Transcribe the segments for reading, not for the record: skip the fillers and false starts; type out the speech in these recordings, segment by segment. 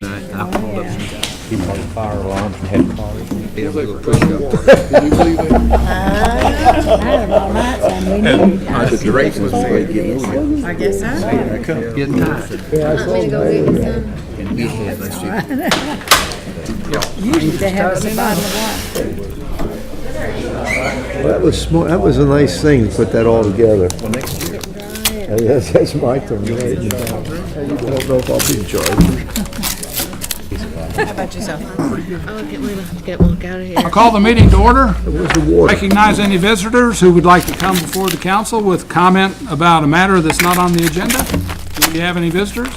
I pulled up some fire alarms and had cars. Can you believe that? The Drake was getting over. I guess so. Getting tired. And we had, let's see. Usually they have us a bottle of wine. That was smart. That was a nice thing to put that all together. Well, next year. Yes, that's my turn. Right? I don't know if I'll be in charge. How about yourself? Oh, get walk out of here. I'll call the meeting to order. Where's the water? Recognize any visitors who would like to come before the council with comment about a matter that's not on the agenda. Do we have any visitors?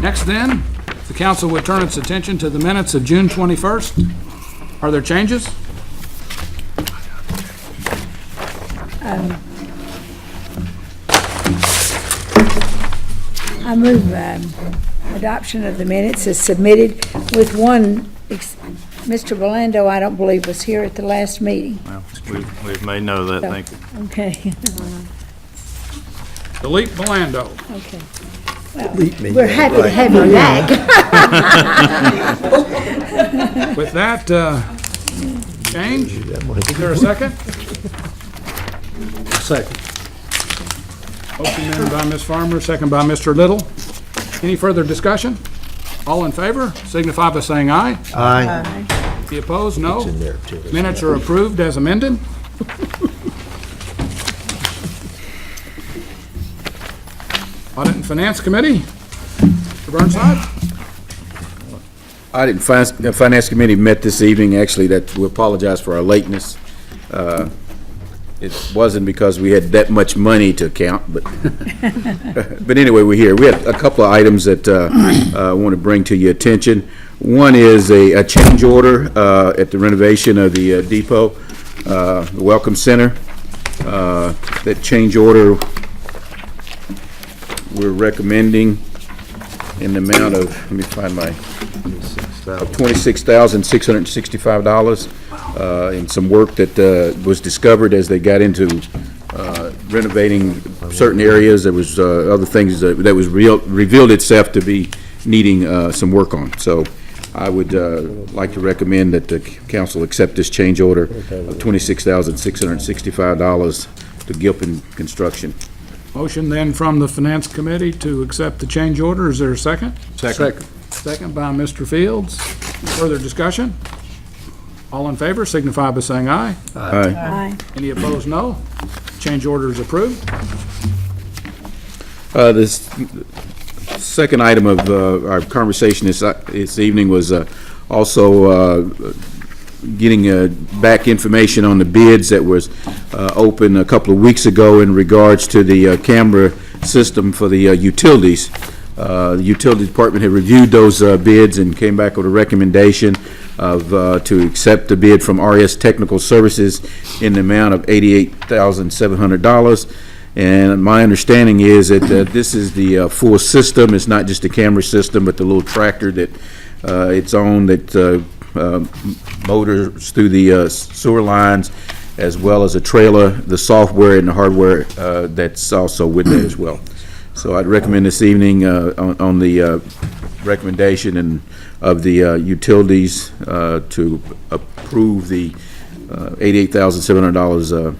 Next then, the council would turn its attention to the minutes of June 21st. Are there changes? I move adoption of the minutes is submitted with one, Mr. Rolando, I don't believe was here at the last meeting. Well, we've made note of that, So, thank you. okay, Delete Belando. okay. Well, we're happy to have you back. With that change, is there a second? Second. Motion made by Ms. Farmer, second by Mr. Little. Any further discussion? All in favor, signify by saying aye. Aye. Any opposed, no. Minutes are approved as amended. Audit and Finance Committee, Mr. Burnside. Audit and Finance Committee met this evening. Actually, we apologize for our lateness. It wasn't because we had that much money to count, but but anyway, we're here. We have a couple of items that I want to bring to your attention. One is a change order at the renovation of the depot, the Welcome Center. That change order we're recommending in the amount of, let me find my, $26,665, and some work that was discovered as they got into renovating certain areas. There was other things that was revealed itself to be needing some work on. So I would like to recommend that the council accept this change order of $26,665 to Gilpin Construction. Motion then from the Finance Committee to accept the change order. Is there a second? Second. Second by Mr. Fields. Further discussion? All in favor, signify by saying aye. Aye. Aye. Any opposed, no. Change order is approved. This second item of our conversation this evening was also getting back information on the bids that was open a couple of weeks ago in regards to the camera system for the utilities. The utility department had reviewed those bids and came back with a recommendation of to accept the bid from RS Technical Services in the amount of $88,700. And my understanding is that this is the full system. It's not just a camera system, but the little tractor that it's on that motors through the sewer lines, as well as a trailer, the software and the hardware that's also with that as well. So I'd recommend this evening on the recommendation and of the utilities to approve the $88,700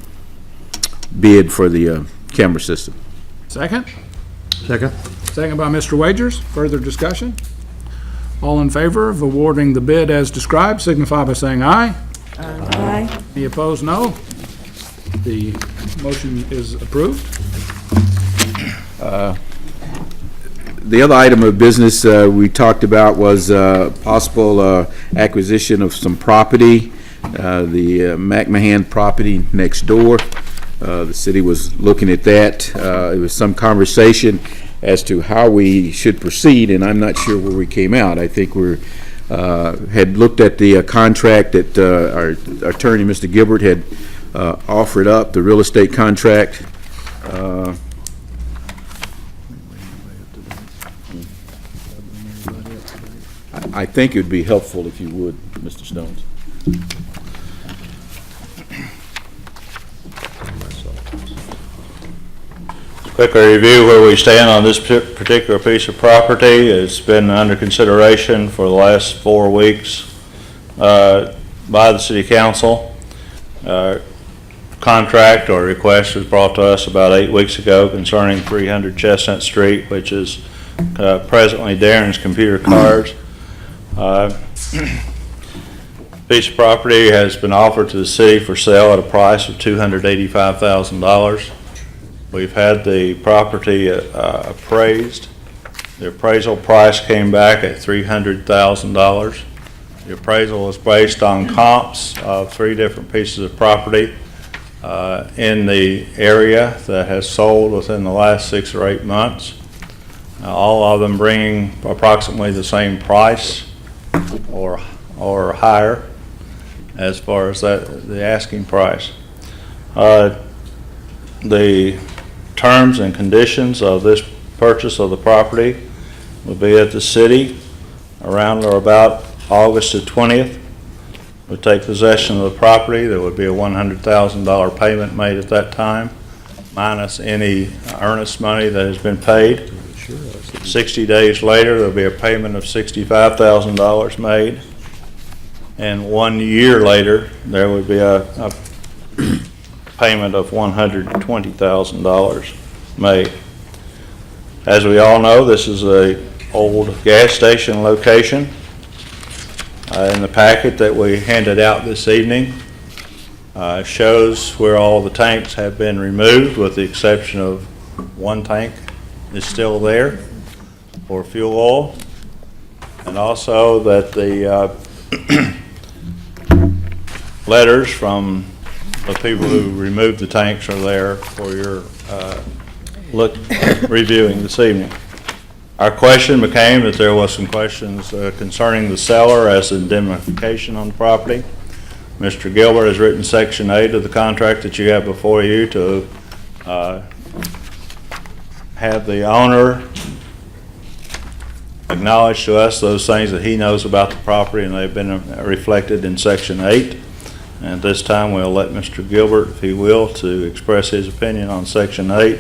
bid for the camera system. Second? Second. Second by Mr. Wagers. Further discussion? All in favor of awarding the bid as described, signify by saying aye. Aye. Any opposed, no. The motion is approved. The other item of business we talked about was possible acquisition of some property, the McMahon property next door. The city was looking at that. There was some conversation as to how we should proceed, and I'm not sure where we came out. I think we had looked at the contract that our attorney, Mr. Gilbert, had offered up, the real estate contract. I think it would be helpful if you would, Mr. Stones. quick review where we stand on this particular piece of property. It's been under consideration for the last 4 weeks by the City Council. Contract or request was brought to us about 8 weeks ago concerning 300 Chestnut Street, which is presently Darren's Computer Cards. Piece of property has been offered to the city for sale at a price of $285,000. We've had the property appraised. The appraisal price came back at $300,000. The appraisal was based on comps of 3 different pieces of property in the area that has sold within the last 6 or 8 months. All of them bringing approximately the same price or higher as far as the asking price. The terms and conditions of this purchase of the property will be that the city, around or about August the 20th, would take possession of the property. There would be a $100,000 payment made at that time, minus any earnest money that has been paid. 60 days later, there'll be a payment of $65,000 made. And 1 year later, there would be a payment of $120,000 made. As we all know, this is an old gas station location. In the packet that we handed out this evening shows where all the tanks have been removed, with the exception of 1 tank is still there for fuel oil, and also that the letters from the people who removed the tanks are there for your reviewing this evening. Our question became that there was some questions concerning the seller as indemnification on the property. Mr. Gilbert has written Section 8 of the contract that you have before you to have the owner acknowledge to us those things that he knows about the property, and they've been reflected in Section 8. And this time we'll let Mr. Gilbert, if he will, to express his opinion on Section 8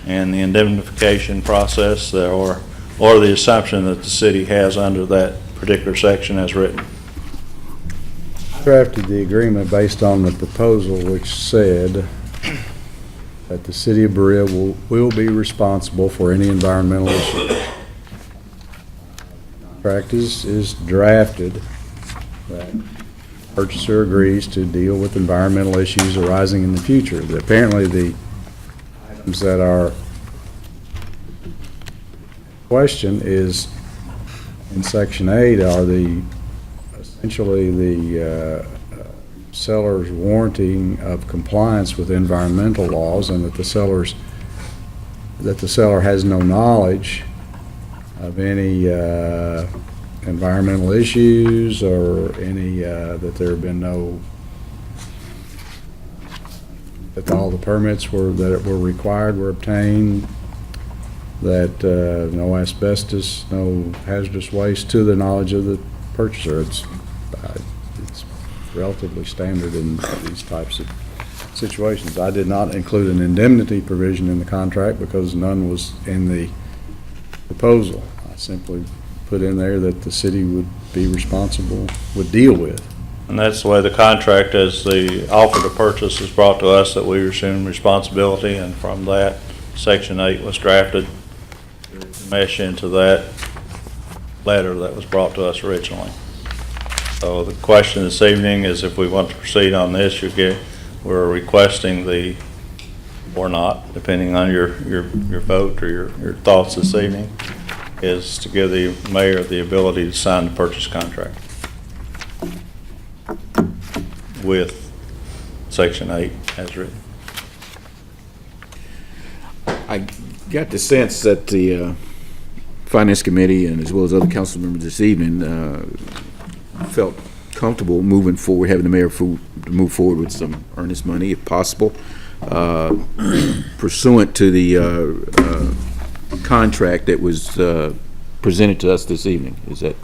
and the indemnification process or the assumption that the city has under that particular section as written. Drafted the agreement based on the proposal which said that the city of Berea will be responsible for any environmental issue. Contract is drafted that purchaser agrees to deal with environmental issues arising in the future. Apparently the items that are question is in Section 8 are essentially the seller's warranting of compliance with environmental laws, and that the seller has no knowledge of any environmental issues or any that there have been that all the permits that were required were obtained, that no asbestos, no hazardous waste to the knowledge of the purchaser. It's relatively standard in these types of situations. I did not include an indemnity provision in the contract because none was in the proposal. I simply put in there that the city would be responsible, would deal with. And that's the way the contract, as the offer to purchase is brought to us, that we assume responsibility, and from that, Section 8 was drafted to mesh into that letter that was brought to us originally. So the question this evening is if we want to proceed on this, we're requesting or not, depending on your vote or your thoughts this evening, is to give the mayor the ability to sign the purchase contract with Section 8 as written. I got the sense that the Finance Committee and as well as other council members this evening felt comfortable moving forward, having the mayor move forward with some earnest money if possible, pursuant to the contract that was presented to us this evening. Is that?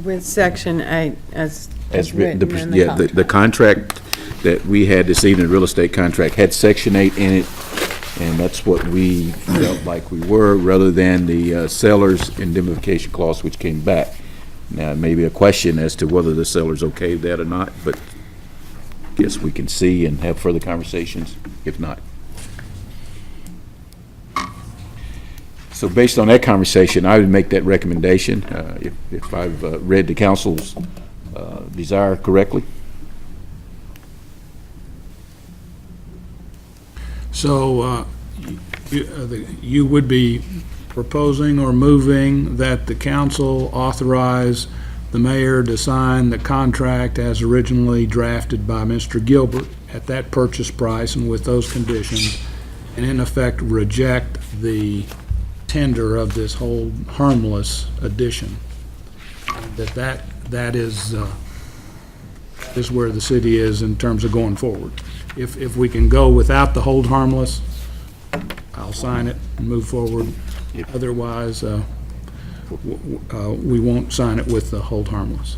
With Section 8 as written in the Yeah, the contract that we had this evening, real estate contract, had Section 8 in it, and that's what we felt like we were, rather than the seller's indemnification clause, which came back. Now, maybe a question as to whether the seller's okay with that or not, but guess we can see and have further conversations, if not. So based on that conversation, I would make that recommendation, if I've read the council's desire correctly. So you would be proposing or moving that the council authorize the mayor to sign the contract as originally drafted by Mr. Gilbert at that purchase price and with those conditions, and in effect reject the tender of this hold harmless addition. That is where the city is in terms of going forward. If we can go without the hold harmless, I'll sign it and move forward. Otherwise, we won't sign it with the hold harmless.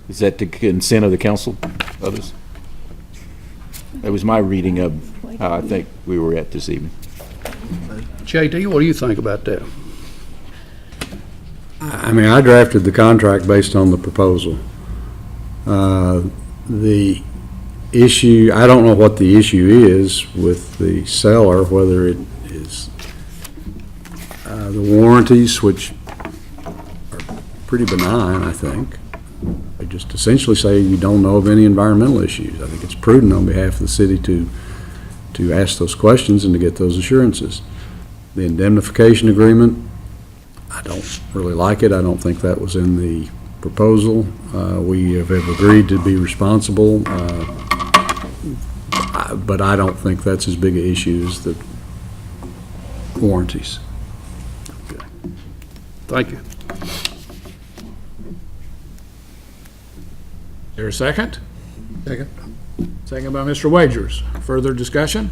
Is that the consent of the council? Others? That was my reading of how I think we were at this evening. JD, what do you think about that? I mean, I drafted the contract based on the proposal. The issue, I don't know what the issue is with the seller, whether it is the warranties, which are pretty benign, I think. They just essentially say you don't know of any environmental issues. I think it's prudent on behalf of the city to ask those questions and to get those assurances. The indemnification agreement, I don't really like it. I don't think that was in the proposal. We have agreed to be responsible, but I don't think that's as big an issue as the warranties. Thank you. Is there a second? Second. Second by Mr. Wagers. Further discussion?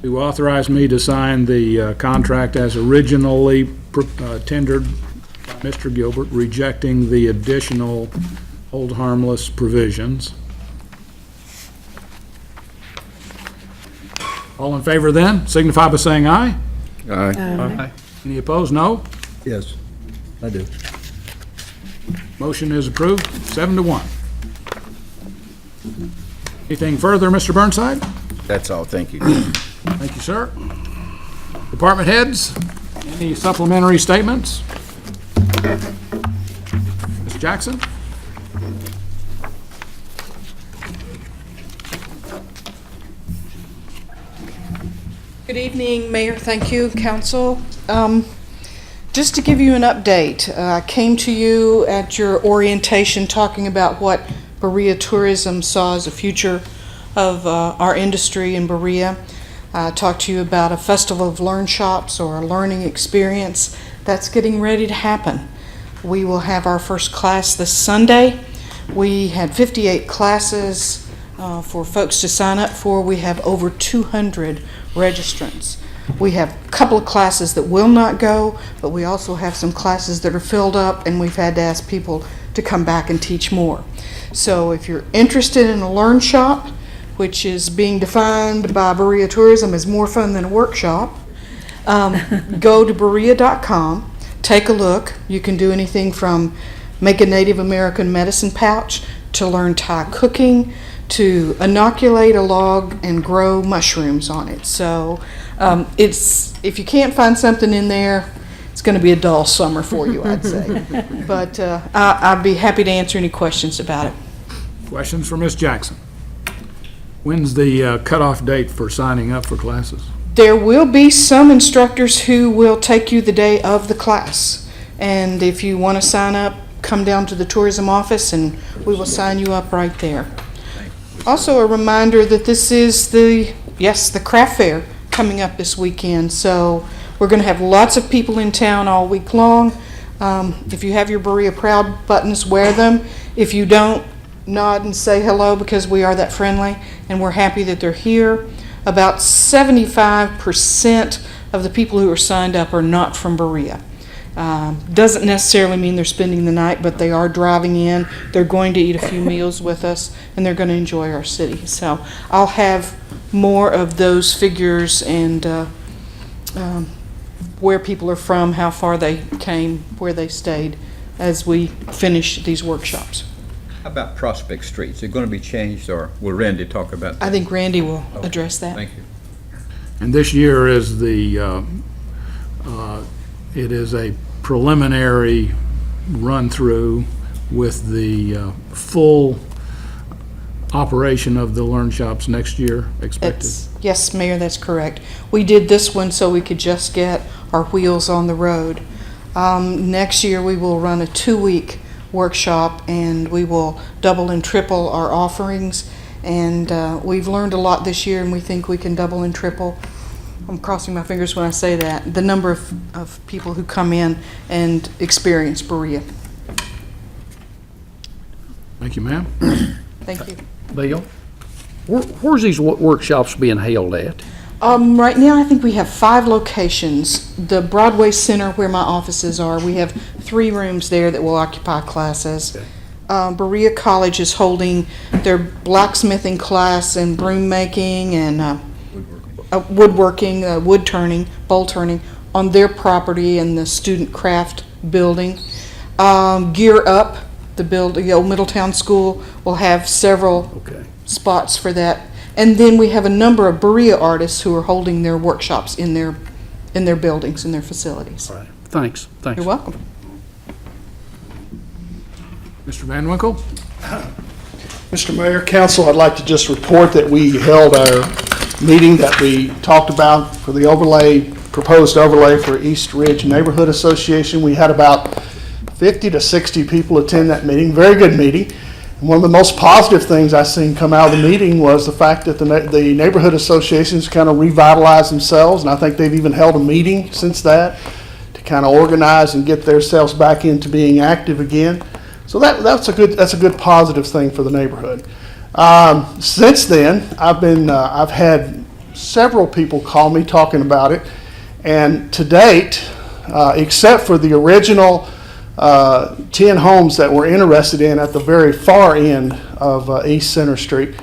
To authorize me to sign the contract as originally tendered by Mr. Gilbert, rejecting the additional hold harmless provisions. All in favor then, signify by saying aye. Aye. Any opposed, no? Yes, I do. Motion is approved, 7-1. Anything further, Mr. Burnside? That's all, thank you. Thank you, sir. Department heads, any supplementary statements? Ms. Jackson? Good evening, Mayor. Thank you, Council. Just to give you an update, I came to you at your orientation talking about what Berea Tourism saw as a future of our industry in Berea. I talked to you about a Festival of Learn Shops or a learning experience that's getting ready to happen. We will have our first class this Sunday. We had 58 classes for folks to sign up for. We have over 200 registrants. We have a couple of classes that will not go, but we also have some classes that are filled up, and we've had to ask people to come back and teach more. So if you're interested in a Learn Shop, which is being defined by Berea Tourism as more fun than a workshop, go to Berea.com, take a look. You can do anything from make a Native American medicine pouch, to learn Thai cooking, to inoculate a log and grow mushrooms on it. So if you can't find something in there, it's going to be a dull summer for you, I'd say. But I'd be happy to answer any questions about it. Questions for Ms. Jackson? When's the cutoff date for signing up for classes? There will be some instructors who will take you the day of the class. And if you want to sign up, come down to the tourism office and we will sign you up right there. Also a reminder that this is the craft fair coming up this weekend. So we're going to have lots of people in town all week long. If you have your Berea Proud buttons, wear them. If you don't, nod and say hello, because we are that friendly and we're happy that they're here. About 75% of the people who are signed up are not from Berea. Doesn't necessarily mean they're spending the night, but they are driving in. They're going to eat a few meals with us, and they're going to enjoy our city. So I'll have more of those figures and where people are from, how far they came, where they stayed, as we finish these workshops. How about Prospect Street? Is it going to be changed, or will Randy talk about that? I think Randy will address that. Thank you. And this year is it is a preliminary run-through with the full operation of the Learn Shops next year expected. Yes, Mayor, that's correct. We did this one so we could just get our wheels on the road. Next year, we will run a 2-week workshop, and we will double and triple our offerings. And we've learned a lot this year, and we think we can double and triple. I'm crossing my fingers when I say that, the number of people who come in and experience Berea. Thank you, ma'am. Thank you. Bill, where's these workshops being held at? Right now, I think we have 5 locations. The Broadway Center, where my offices are, we have 3 rooms there that will occupy classes. Okay. Berea College is holding their blacksmithing class and broom making and woodworking, wood turning, bowl turning on their property in the student craft building. Gear Up, the old Middletown School, will have several spots for that. And then we have a number of Berea artists who are holding their workshops in their buildings, in their facilities. All right. Thanks. You're welcome. Mr. Van Winkle? Mr. Mayor, Council, I'd like to just report that we held our meeting that we talked about for the proposed overlay for East Ridge Neighborhood Association. We had about 50 to 60 people attend that meeting. Very good meeting. And one of the most positive things I seen come out of the meeting was the fact that the neighborhood associations kind of revitalized themselves, and I think they've even held a meeting since that to kind of organize and get themselves back into being active again. So that's a good positive thing for the neighborhood. Since then, I've had several people call me talking about it, and to date, except for the original 10 homes that we're interested in at the very far end of East Center Street,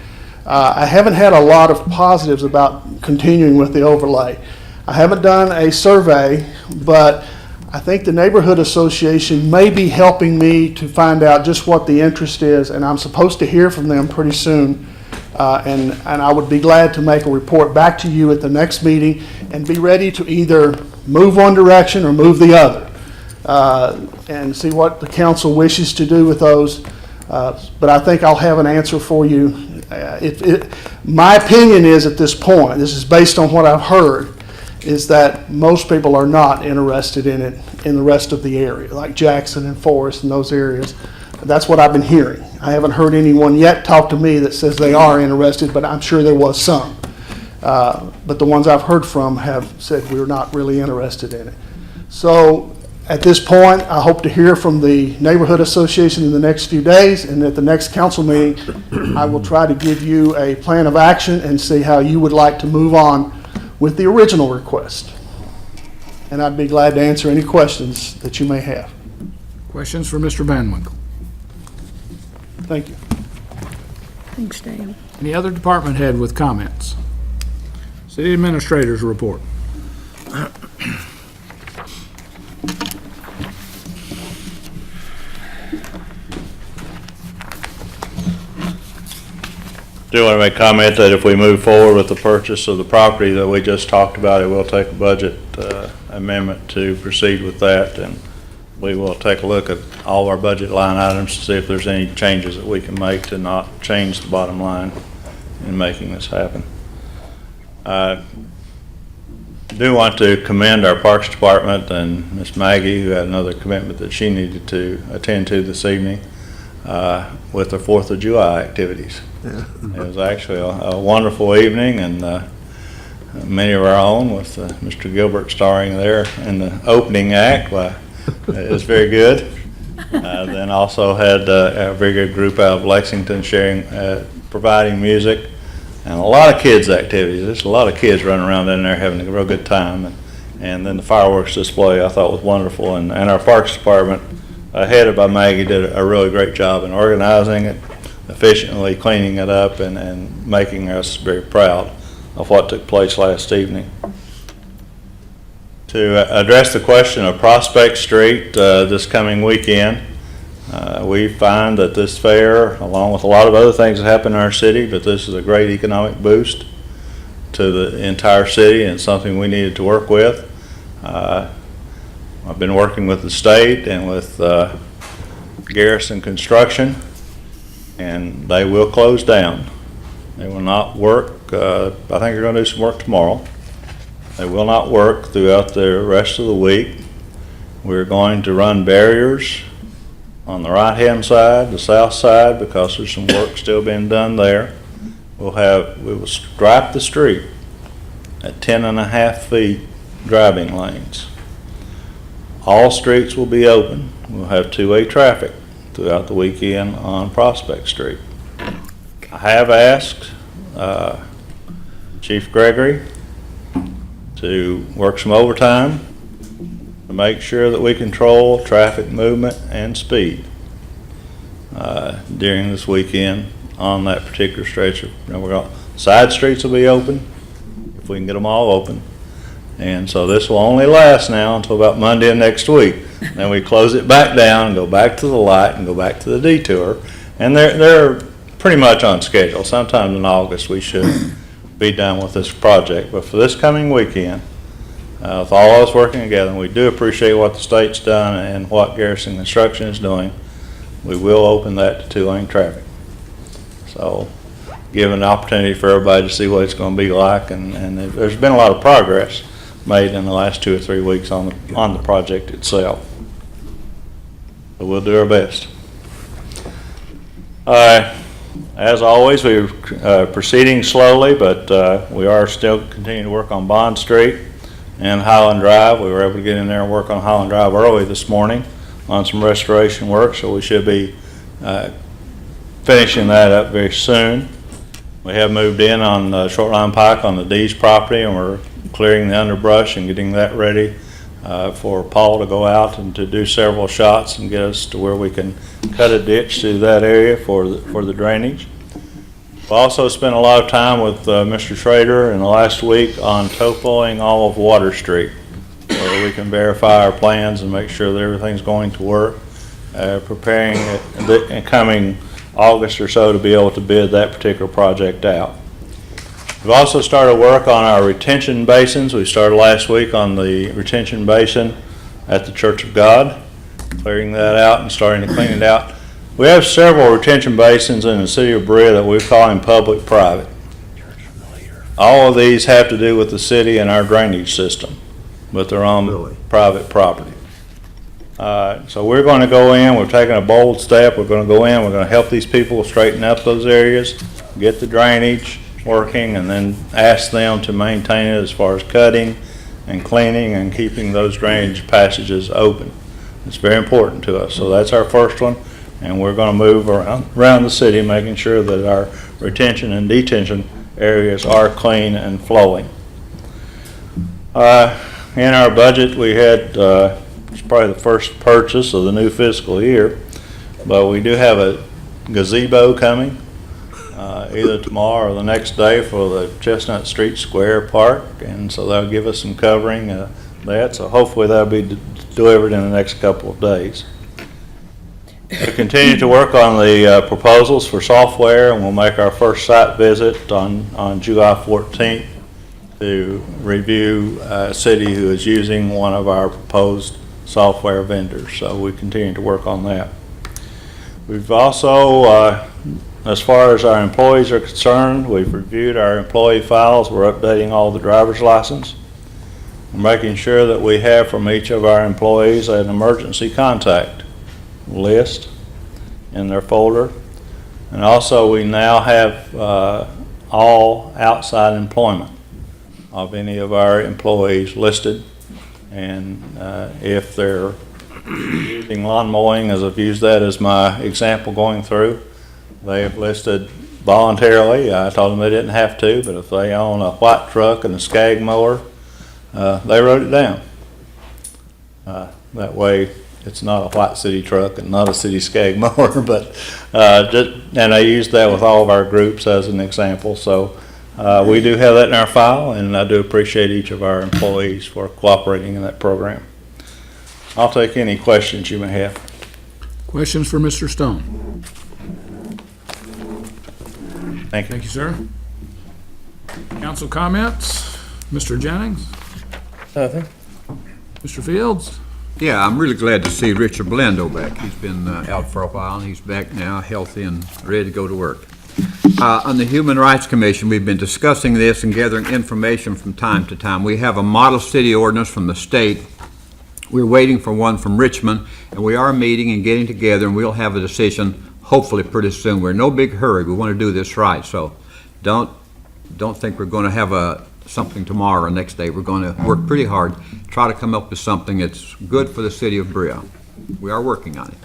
I haven't had a lot of positives about continuing with the overlay. I haven't done a survey, but I think the neighborhood association may be helping me to find out just what the interest is, and I'm supposed to hear from them pretty soon. And I would be glad to make a report back to you at the next meeting and be ready to either move one direction or move the other, and see what the council wishes to do with those. But I think I'll have an answer for you. My opinion is at this point, this is based on what I've heard, is that most people are not interested in it in the rest of the area, like Jackson and Forest and those areas. That's what I've been hearing. I haven't heard anyone yet talk to me that says they are interested, but I'm sure there was some. But the ones I've heard from have said we're not really interested in it. So at this point, I hope to hear from the neighborhood association in the next few days, and at the next council meeting, I will try to give you a plan of action and see how you would like to move on with the original request. And I'd be glad to answer any questions that you may have. Questions for Mr. Van Winkle? Thank you. Thanks, Dan. Any other department head with comments? City Administrator's report. Do want to make a comment that if we move forward with the purchase of the property that we just talked about, it will take a budget amendment to proceed with that, and we will take a look at all our budget line items to see if there's any changes that we can make to not change the bottom line in making this happen. I do want to commend our Parks Department and Miss Maggie, who had another commitment that she needed to attend to this evening with the 4th of July activities. Yeah. It was actually a wonderful evening, and many of our own, with Mr. Gilbert starring there in the opening act. It was very good. Then also had a very good group out of Lexington providing music, and a lot of kids activities. There's a lot of kids running around in there having a real good time, And then the fireworks display I thought was wonderful. And our Parks Department, headed by Maggie, did a really great job in organizing it, efficiently cleaning it up, and making us very proud of what took place last evening. To address the question of Prospect Street this coming weekend, we find that this fair, along with a lot of other things that happen in our city, that this is a great economic boost to the entire city and something we needed to work with. I've been working with the state and with Garrison Construction, and they will close down. They will not work. I think they're going to do some work tomorrow. They will not work throughout the rest of the week. We're going to run barriers on the right-hand side, the south side, because there's some work still being done there. We will stripe the street at 10.5 feet driving lanes. All streets will be open. We'll have two-way traffic throughout the weekend on Prospect Street. I have asked Chief Gregory to work some overtime to make sure that we control traffic movement and speed during this weekend on that particular stretch. Side streets will be open if we can get them all open. And so this will only last now until about Monday of next week. Then we close it back down and go back to the light and go back to the detour. And they're pretty much on schedule. Sometime in August we should be done with this project. But for this coming weekend, with all of us working together, and we do appreciate what the state's done and what Garrison Construction is doing, we will open that to two-lane traffic. So give an opportunity for everybody to see what it's going to be like, and there's been a lot of progress made in the last 2 or 3 weeks on the project itself. But we'll do our best. As always, we're proceeding slowly, but we are still continuing to work on Bond Street and Highland Drive. We were able to get in there and work on Highland Drive early this morning on some restoration work, so we should be finishing that up very soon. We have moved in on Short Line Pike on the Dees property, and we're clearing the underbrush and getting that ready for Paul to go out and to do several shots and get us to where we can cut a ditch through that area for the drainage. We also spent a lot of time with Mr. Schrader in the last week on topoing all of Water Street, where we can verify our plans and make sure that everything's going to work, preparing it and coming August or so to be able to bid that particular project out. We've also started work on our retention basins. We started last week on the retention basin at the Church of God, clearing that out and starting to clean it out. We have several retention basins in the city of Berea that we call public-private. All of these have to do with the city and our drainage system, but they're on private property. So we're going to go in, we're taking a bold step, we're going to go in, we're going to help these people straighten up those areas, get the drainage working, and then ask them to maintain it as far as cutting and cleaning and keeping those drainage passages open. It's very important to us. So that's our first one, and we're going to move around the city making sure that our retention and detention areas are clean and flowing. In our budget we had it's probably the first purchase of the new fiscal year, but we do have a gazebo coming either tomorrow or the next day for the Chestnut Street Square Park, and so that'll give us some covering that, so hopefully that'll be delivered in the next couple of days. We continue to work on the proposals for software, and we'll make our first site visit on July 14th to review a city who is using one of our proposed software vendors, so we continue to work on that. We've also, as far as our employees are concerned, we've reviewed our employee files. We're updating all the driver's license. We're making sure that we have from each of our employees an emergency contact list in their folder. And also we now have all outside employment of any of our employees listed. And if they're using lawn mowing, as I've used that as my example going through, they have listed voluntarily. I told them they didn't have to, but if they own a white truck and a skag mower, they wrote it down. That way, it's not a White City truck and not a City Skag mower, but, and I used that with all of our groups as an example. So we do have that in our file, and I do appreciate each of our employees for cooperating in that program. I'll take any questions you may have. Questions for Mr. Stone? Thank you. Thank you, sir. Council comments? Mr. Jennings? Nothing. Mr. Fields? Yeah, I'm really glad to see Richard Blando back. He's been out for a while, and he's back now, healthy and ready to go to work. On the Human Rights Commission, we've been discussing this and gathering information from time to time. We have a model city ordinance from the state. We're waiting for one from Richmond, and we are meeting and getting together, and we'll have a decision hopefully pretty soon. We're in no big hurry. We want to do this right, so don't think we're going to have something tomorrow or next day. We're going to work pretty hard, try to come up with something that's good for the city of Berea. We are working on it.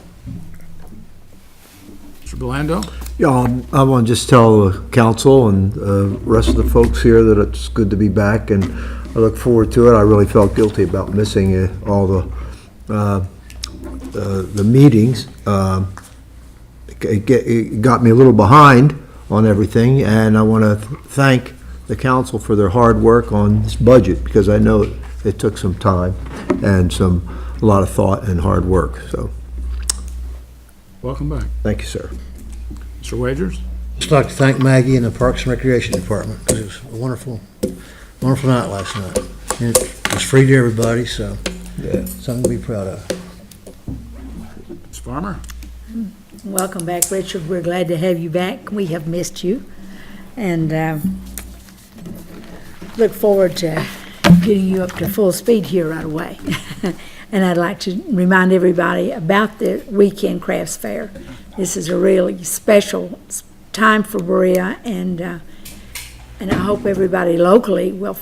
Mr. Blando? Yeah, I want to just tell the council and the rest of the folks here that it's good to be back, and I look forward to it. I really felt guilty about missing all the meetings. It got me a little behind on everything, and I want to thank the council for their hard work on this budget, because I know it took some time and a lot of thought and hard work. So, Welcome back. thank you, sir. Mr. Wagers? Just like to thank Maggie and the Parks and Recreation Department, because it was a wonderful night last night. And it was free to everybody, so something to be proud of. Ms. Farmer? Welcome back, Richard. We're glad to have you back. We have missed you. And look forward to getting you up to full speed here right away. And I'd like to remind everybody about the weekend crafts fair. This is a really special time for Berea, and I hope everybody locally will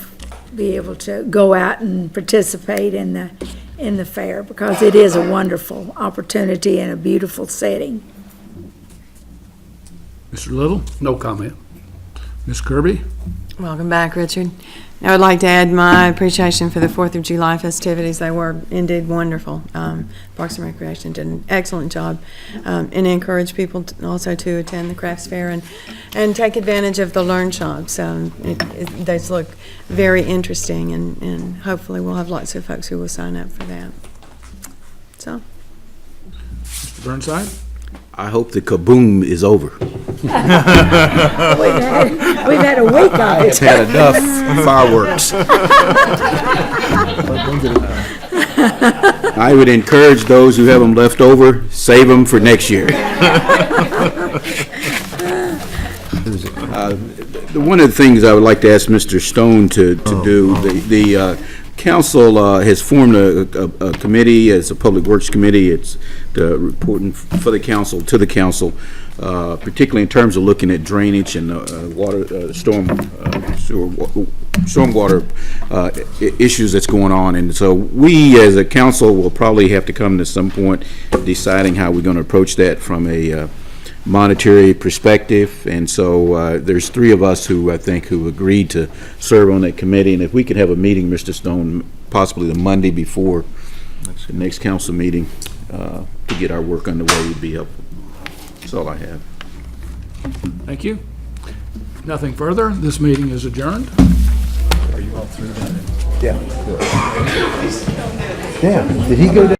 be able to go out and participate in the fair, because it is a wonderful opportunity and a beautiful setting. Mr. Little? No comment. Ms. Kirby? Welcome back, Richard. I would like to add my appreciation for the 4th of July festivities. They were indeed wonderful. Parks and Recreation did an excellent job, and encourage people also to attend the crafts fair and take advantage of the Learn Shops. Those look very interesting, and hopefully we'll have lots of folks who will sign up for that. So, Mr. Burnside? I hope the kaboom is over. We've had a week of it. It's had enough fireworks. I would encourage those who have them left over, save them for next year. One of the things I would like to ask Mr. Stone to do, the council has formed a committee, as a public works committee. It's reporting for the council, to the council, particularly in terms of looking at drainage and stormwater issues that's going on. And so we, as a council, will probably have to come to some point deciding how we're going to approach that from a monetary perspective. And so there's 3 of us who I think who agreed to serve on that committee. And if we could have a meeting, Mr. Stone, possibly the Monday before the next council meeting, to get our work underway would be helpful. That's all I have. Thank you. Nothing further. This meeting is adjourned. Yeah. Yeah, did he go down?